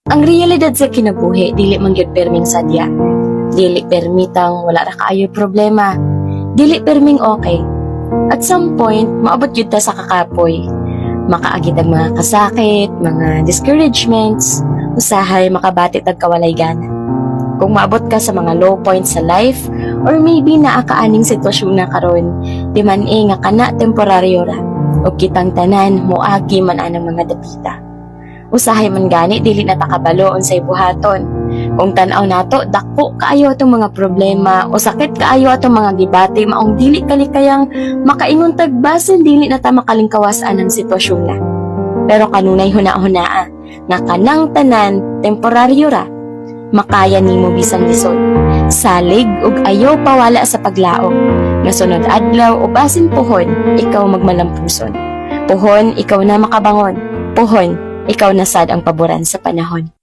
Ang realidad sa kinabuhi, dili man gyud perming sadya. Dili permitang wala ra kaayoy problema. Dili perming okay. At some point, maabot gyud ta sa kakapoy. Makaagit ang mga kasakit, mga discouragements, usahay makabatit ang kawalay gana. Kung maabot ka sa mga low points sa life, or maybe naakaaning sitwasyon na karon, di man nga kana temporaryo ra, o kitang tanan, moagi man anang mga dapita. Usahay man gani, dili na takabalo unsay buhaton. Kung tanaw nato, dako kaayo atong mga problema o sakit kaayo atong mga debate maong dili kalikayang makaingon tagbasin dili na ta makalingkawas anang sitwasyon na. Pero kanunay huna-hunaa nga kanang tanan temporaryo ra, makaya nimo bisan lisod. Salig ug ayaw pawala sa paglaom. Nga sunod adlaw o basin puhon, ikaw magmalampuson. Puhon, ikaw na makabangon. Puhon, ikaw na sad ang paboran sa panahon.